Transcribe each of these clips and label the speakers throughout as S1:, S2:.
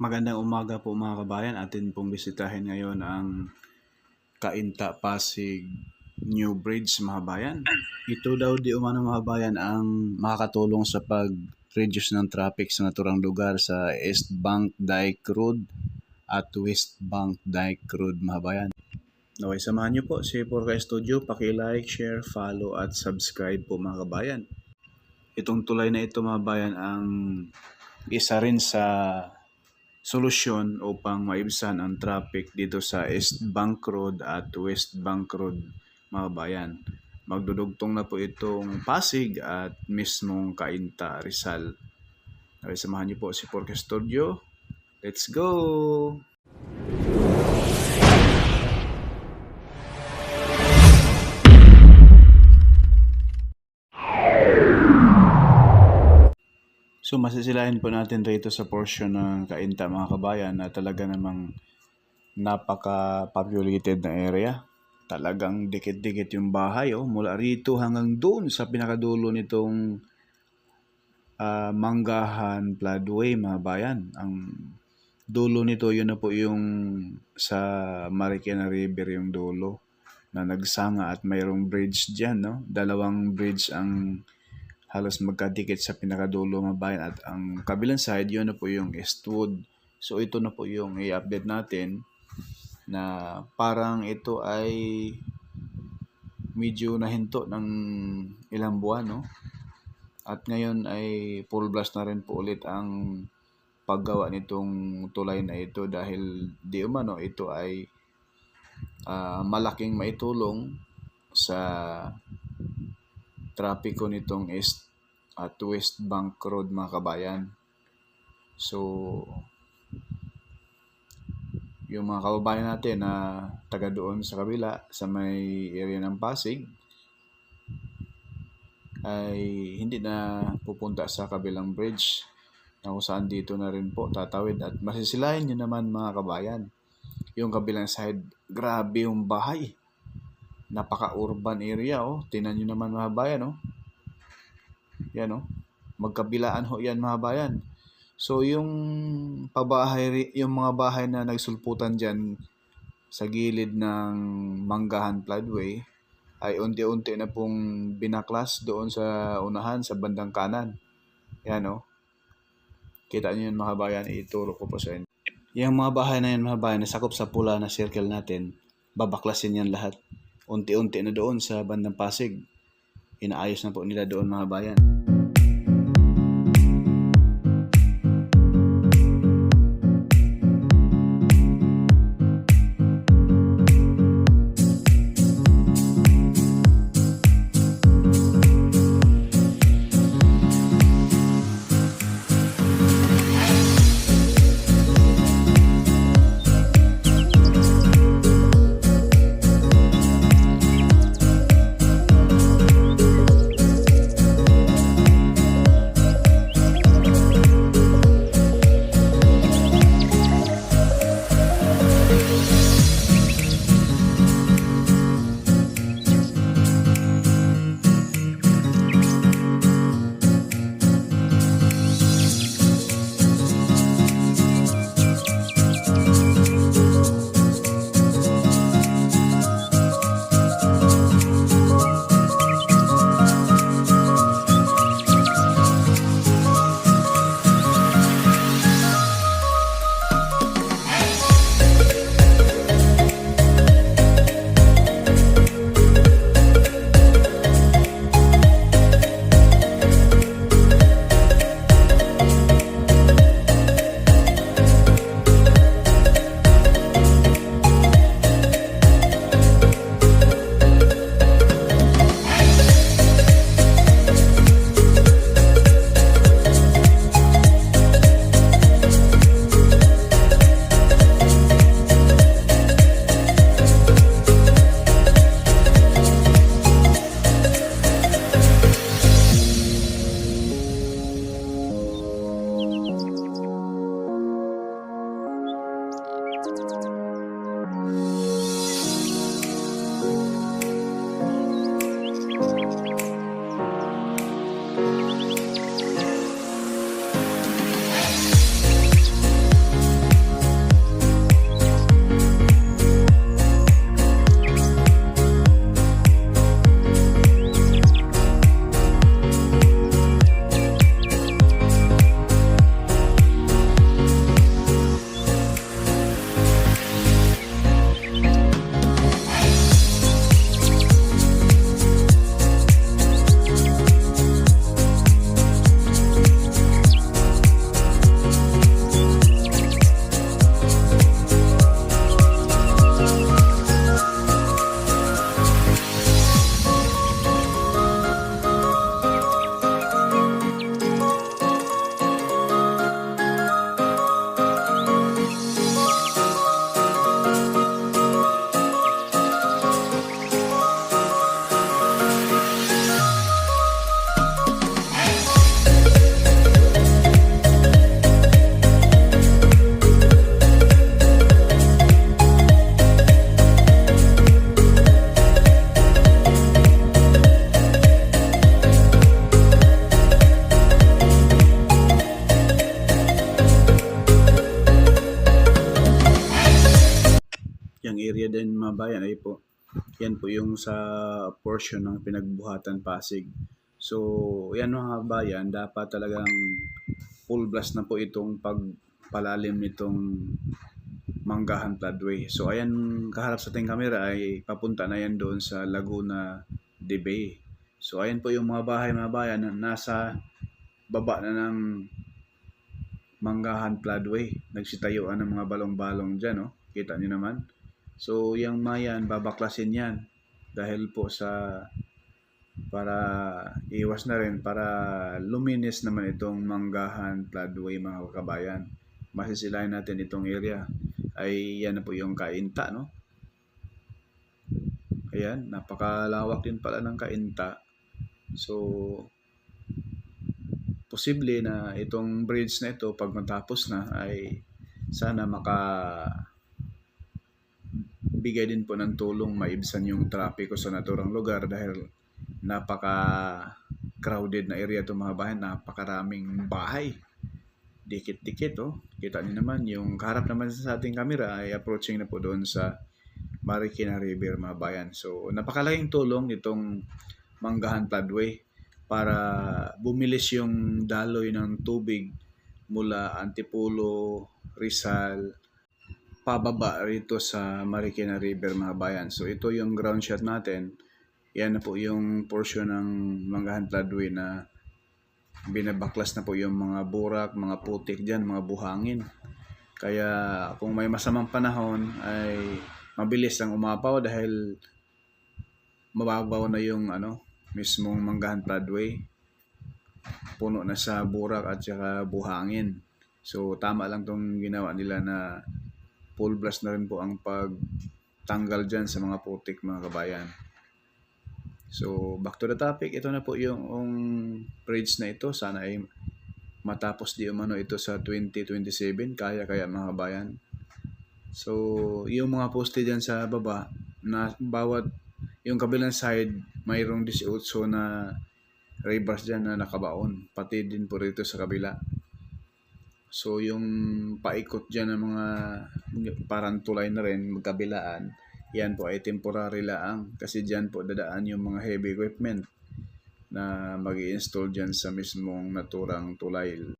S1: Magandang umaga po mga kabayan. Atin pong bisitahin ngayon ang Cainta Pasig New Bridge mga kabayan. Ito daw di umano mga kabayan ang makakatulong sa pag-reduce ng traffic sa naturang lugar sa East Bank Dyke Road at West Bank Dyke Road mga kabayan. Okay, samahan niyo po si Porca Studio. Paki-like, share, follow at subscribe po mga kabayan. Itong tulay na ito mga kabayan ang isa rin sa solusyon upang maibsan ang traffic dito sa East Bank Road at West Bank Road mga bayan. Magdudugtong na po itong Pasig at mismong Cainta, Rizal. Okay, samahan niyo po si Porca Studio. Let's go! So masisilahin po natin rito sa portion ng Cainta mga kabayan na talaga namang napaka-populated na area. Talagang dikit-dikit yung bahay mula rito hanggang doon sa pinakadulo nitong Manggahan Floodway mga bayan. Ang dulo nito yun na po yung sa Marikina River yung dulo na nagsanga at mayroong bridge dyan. No? Dalawang bridge ang halos magkadikit sa pinakadulo mga bayan at ang kabilang side yun na po yung Eastwood. So ito na po yung i-update natin na parang ito ay medyo nahinto ng ilang buwan no. At ngayon ay full blast na rin po ulit ang paggawa nitong tulay na ito dahil di umano ito ay malaking maitulong sa trapiko nitong East at West Bank Road mga kabayan. So, yung mga kababayan natin na taga doon sa kabila, sa may area ng Pasig, ay hindi na pupunta sa kabilang bridge na kung saan dito na rin po tatawid. At masisilahin nyo naman mga kabayan, yung kabilang side, grabe yung bahay. Napaka-urban area Tingnan nyo naman mga bayan Yan magkabilaan yan mga bayan. So yung pabahay, yung mga bahay na nagsulputan diyan sa gilid ng Manggahan Floodway ay unti-unti na pong binaklas doon sa unahan sa bandang kanan. Yan Kita niyo yun mga bayan, ituro ko po sa inyo. Yung mga bahay na yan mga bayan, nasakop sa pula na circle natin, babaklasin yan lahat. Unti-unti na doon sa bandang Pasig. Inaayos na po nila doon mga bayan. Yung area din mga bayan ay po, yan po yung sa portion ng Pinagbuhatan Pasig. So, yan mga bayan, dapat talagang full blast na po itong pagpalalim nitong Manggahan Floodway. So, ayan, kaharap sa ating camera ay papunta na yan doon sa Laguna de Bay. So, ayan po yung mga bahay mga bayan na nasa baba na ng Manggahan Floodway. Nagsitayuan ng mga balong-balong dyan, oh. Kita niyo naman. So, yung mayan, babaklasin yan. Dahil po sa, para iwas na rin, para luminis naman itong Manggahan Floodway mga kabayan. Masisilayan natin itong area. Ay, yan na po yung Kainta, no? Ayan, napakalawak din pala ng Kainta. So, posible na itong bridge na ito, pag matapos na, ay sana bigay din po ng tulong maibsan yung trapiko sa naturang lugar dahil napaka-crowded na area itong mga bahay, napakaraming bahay. Dikit-dikit, oh. Kita niyo naman, yung kaharap naman sa ating camera ay approaching na po doon sa Marikina River mga bayan. So, napakalaking tulong itong Manggahan Floodway para bumilis yung daloy ng tubig mula Antipolo, Rizal, pababa rito sa Marikina River mga bayan. So, ito yung ground shot natin. Yan na po yung portion ng Manggahan Floodway na binabaklas na po yung mga burak, mga putik dyan, mga buhangin. Kaya kung may masamang panahon ay mabilis ang umapaw dahil mababaw na yung mismong Manggahan Floodway. Puno na sa burak at saka buhangin. So tama lang tong ginawa nila na full blast na rin po ang pagtanggal dyan sa mga putik mga kabayan. So back to the topic, ito na po yung bridge na ito. Sana ay matapos di umano ito sa 2027. Kaya mga kabayan. So yung mga poste dyan sa baba, na bawat yung kabilang side mayroong 18 na rebars dyan na nakabaon. Pati din po rito sa kabila. So yung paikot dyan ng mga parang tulay na rin, magkabilaan, yan po ay temporary lang kasi dyan po dadaan yung mga heavy equipment na mag-i-install dyan sa mismong naturang tulay.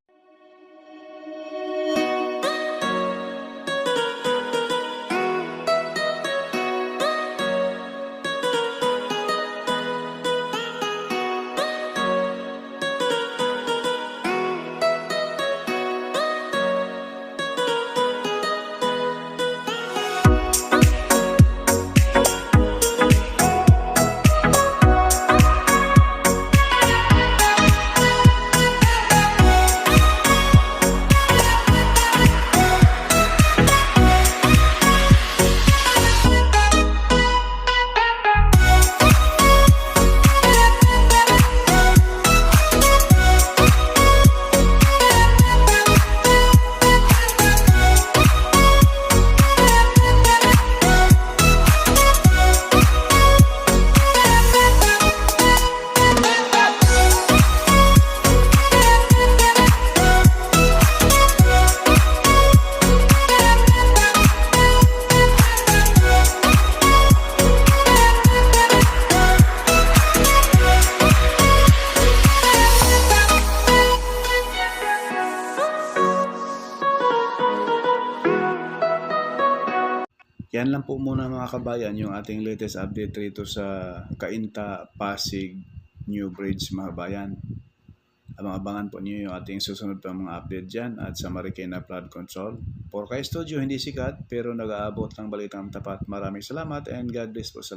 S1: Yan lang po muna mga kabayan yung ating latest update rito sa Kainta Pasig New Bridge mga kabayan. Abang-abangan po niyo yung ating susunod pa mga update dyan at sa Marikina Flood Control. Porkay Studio, hindi sikat pero nag-aabot ng balitang tapat. Maraming salamat and God bless po sa lahat.